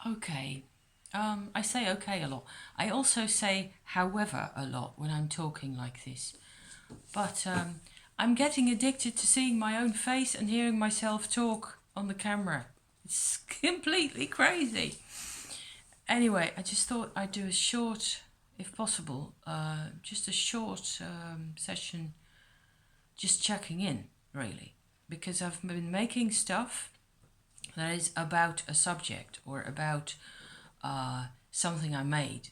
Okay. I say okay a lot. I also say however a lot when I'm talking like this. But I'm getting addicted to seeing my own face and hearing myself talk on the camera. It's completely crazy. Anyway, I just thought I'd do a short, if possible, just a short session, just checking in, really. Because I've been making stuff that is about a subject or about something I made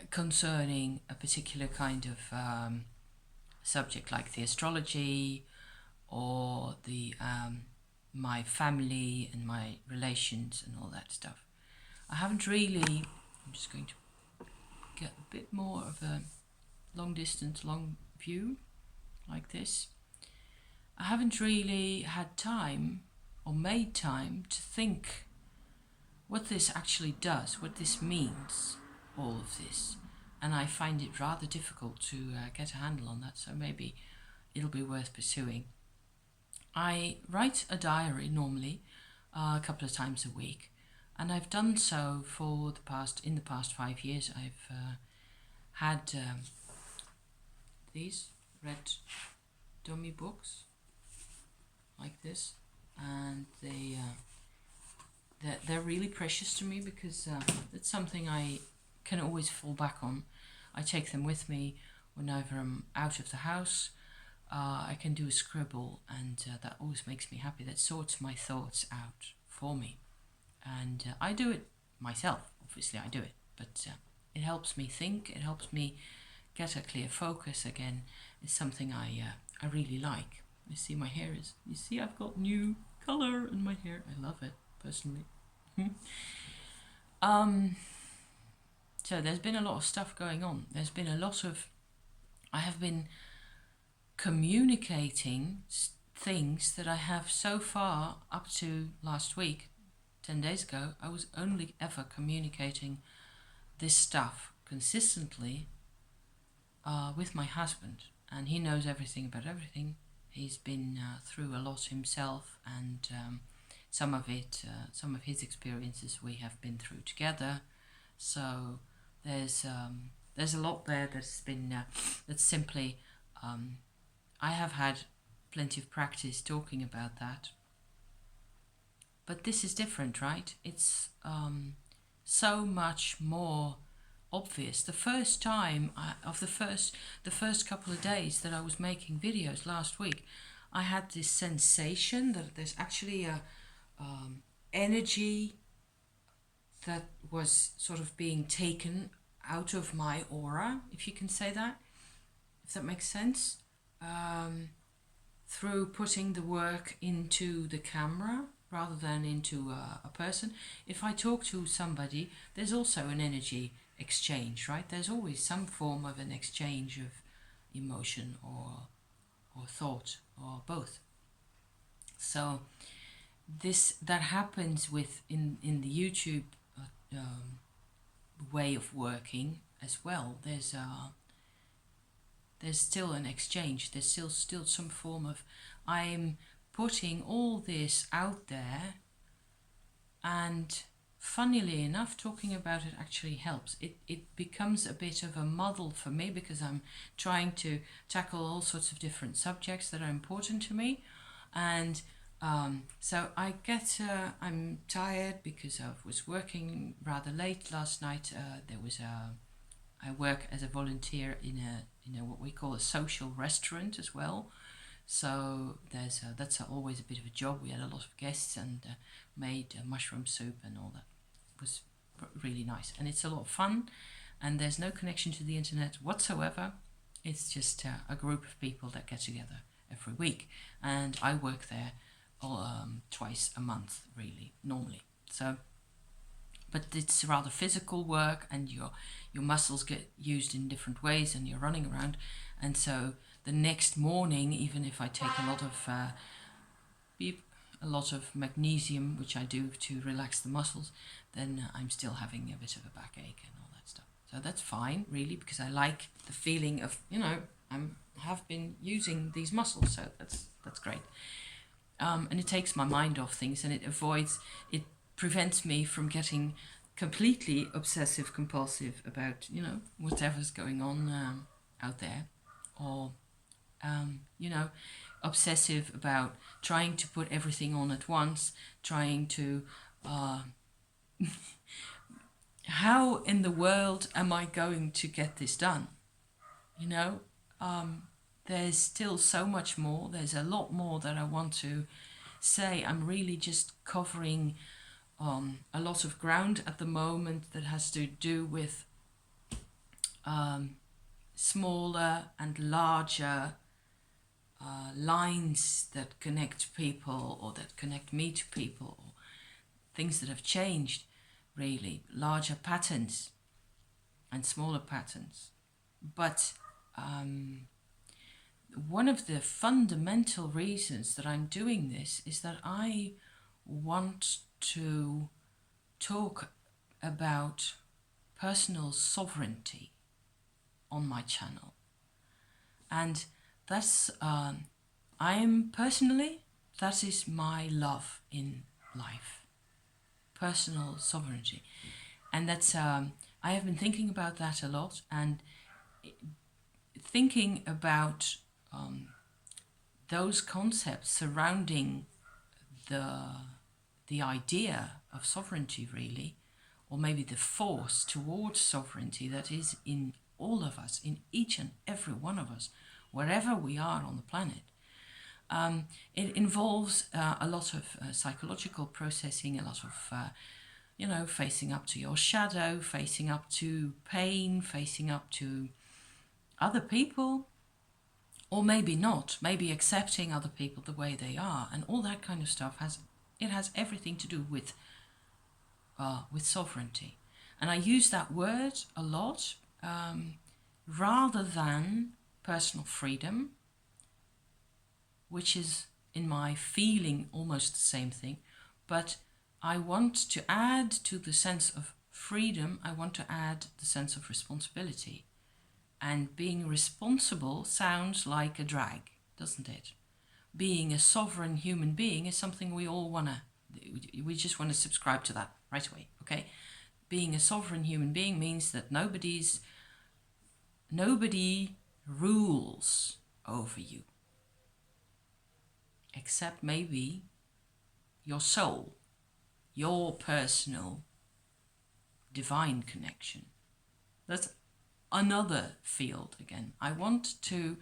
concerning a particular kind of subject, like the astrology or the my family and my relations and all that stuff. I haven't really. I'm just going to get a bit more of a long distance, long view like this. I haven't really had time or made time to think what this actually does, what this means, all of this. And I find it rather difficult to get a handle on that, so maybe it'll be worth pursuing. I write a diary normally a couple of times a week, and I've done so for in the past 5 years. I've had these red dummy books like this, and they're really precious to me because it's something I can always fall back on. I take them with me whenever I'm out of the house. I can do a scribble, and that always makes me happy. That sorts my thoughts out for me, and I do it myself. Obviously, I do it, but it helps me think. It helps me get a clear focus again. It's something I really like. You see, my hair is. You see, I've got new color in my hair. I love it personally. um. So there's been a lot of stuff going on. There's been a lot of. I have been communicating things that I have so far up to last week, 10 days ago. I was only ever communicating this stuff consistently with my husband, and he knows everything about everything. He's been through a lot himself, and some of his experiences we have been through together. So there's a lot there that's simply I have had plenty of practice talking about that. But this is different, right? It's so much more obvious. The first time the first couple of days that I was making videos last week, I had this sensation that there's actually a energy that was sort of being taken out of my aura, if you can say that, if that makes sense, through putting the work into the camera rather than into a person. If I talk to somebody, there's also an energy exchange, right? There's always some form of an exchange of emotion or thought or both. So this that happens in the YouTube way of working as well. There's still an exchange. There's still some form of I'm putting all this out there, and funnily enough, talking about it actually helps. It becomes a bit of a muddle for me because I'm trying to tackle all sorts of different subjects that are important to me, and so I'm tired because I was working rather late last night. I work as a volunteer in a what we call a social restaurant as well. So that's always a bit of a job. We had a lot of guests and made mushroom soup and all that. It was really nice, and it's a lot of fun. And there's no connection to the internet whatsoever. It's just a group of people that get together every week, and I work there twice a month, really, normally. So, but it's rather physical work, and your muscles get used in different ways, and you're running around, and so the next morning, even if I take a lot of magnesium, which I do to relax the muscles, then I'm still having a bit of a backache and all that stuff. So that's fine, really, because I like the feeling of have been using these muscles, so that's great. And it takes my mind off things, and it prevents me from getting completely obsessive compulsive about, you know, whatever's going on out there, or you know, obsessive about trying to put everything on at once, trying to how in the world am I going to get this done? You know, there's still so much more. There's a lot more that I want to say. I'm really just covering a lot of ground at the moment that has to do with smaller and larger lines that connect people, or that connect me to people, or things that have changed, really, larger patterns and smaller patterns. But one of the fundamental reasons that I'm doing this is that I want to talk about personal sovereignty on my channel. And that's, I'm personally, that is my love in life. Personal sovereignty. And that's, I have been thinking about that a lot, and thinking about those concepts surrounding the idea of sovereignty, really, or maybe the force towards sovereignty that is in all of us, in each and every one of us, wherever we are on the planet. It involves a lot of psychological processing, a lot of, you know, facing up to your shadow, facing up to pain, facing up to other people, or maybe not, maybe accepting other people the way they are, and all that kind of stuff has everything to do with sovereignty. And I use that word a lot, rather than personal freedom, which is in my feeling almost the same thing. But I want to add to the sense of freedom, I want to add the sense of responsibility. And being responsible sounds like a drag, doesn't it? Being a sovereign human being is something we all we just want to subscribe to that right away, okay? Being a sovereign human being means that nobody rules over you, except maybe your soul, your personal divine connection. That's another field again. I want to,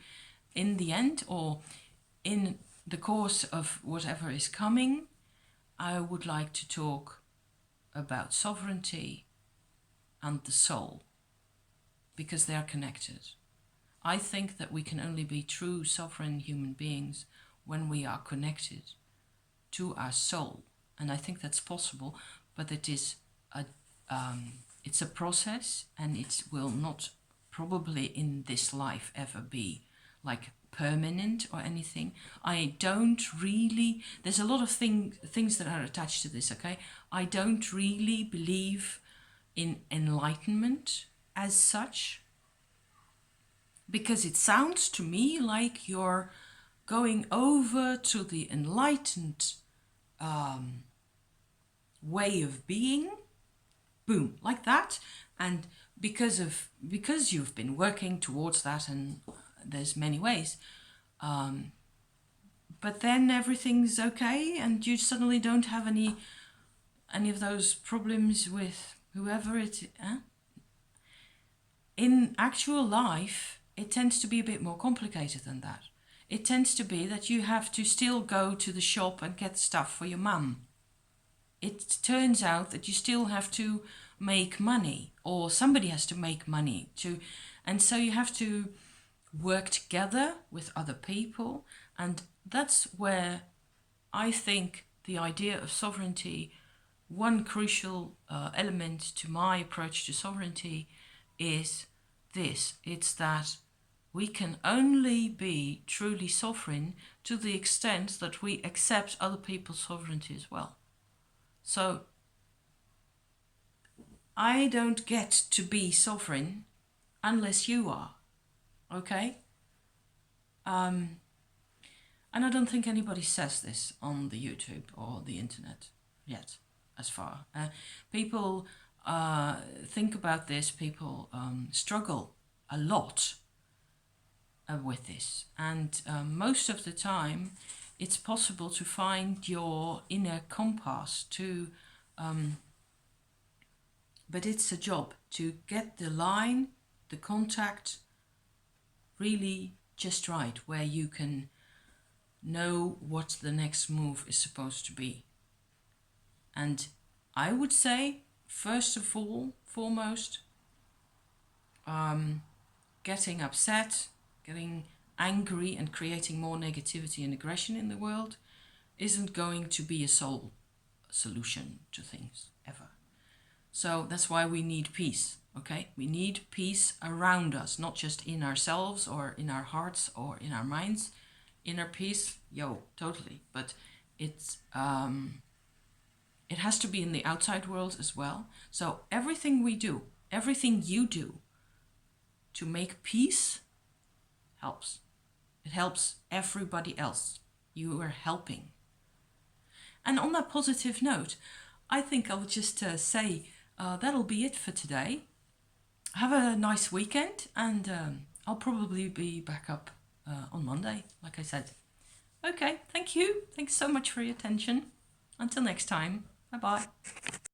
in the end, or in the course of whatever is coming, I would like to talk about sovereignty and the soul, because they are connected. I think that we can only be true sovereign human beings when we are connected to our soul, and I think that's possible. But it is it's a process, and it will not probably in this life ever be like permanent or anything. I don't really, there's a lot of things that are attached to this, okay? I don't really believe in enlightenment as such, because it sounds to me like you're going over to the enlightened way of being, boom, like that. And because you've been working towards that, and there's many ways, but then everything's okay, and you suddenly don't have any of those problems with whoever it is. In actual life, it tends to be a bit more complicated than that. It tends to be that you have to still go to the shop and get stuff for your mum. It turns out that you still have to make money, or somebody has to make money to, and so you have to work together with other people. And that's where I think the idea of sovereignty, one crucial element to my approach to sovereignty is this. It's that we can only be truly sovereign to the extent that we accept other people's sovereignty as well. So I don't get to be sovereign unless you are, okay? And I don't think anybody says this on the YouTube or the internet yet. as far. People think about this, people struggle a lot with this. And most of the time, it's possible to find your inner compass to, but it's a job to get the line, the contact really just right, where you can know what the next move is supposed to be. And I would say, first of all, foremost, getting upset, getting angry and creating more negativity and aggression in the world isn't going to be a sole solution to things ever. So that's why we need peace, okay? We need peace around us, not just in ourselves or in our hearts or in our minds. Inner peace, totally. But it has to be in the outside world as well. So everything we do, everything you do to make peace helps. It helps everybody else. You are helping. And on that positive note, I think I'll just say that'll be it for today. Have a nice weekend, and I'll probably be back up on Monday, like I said. Okay, thank you. Thanks so much for your attention. Until next time, bye-bye.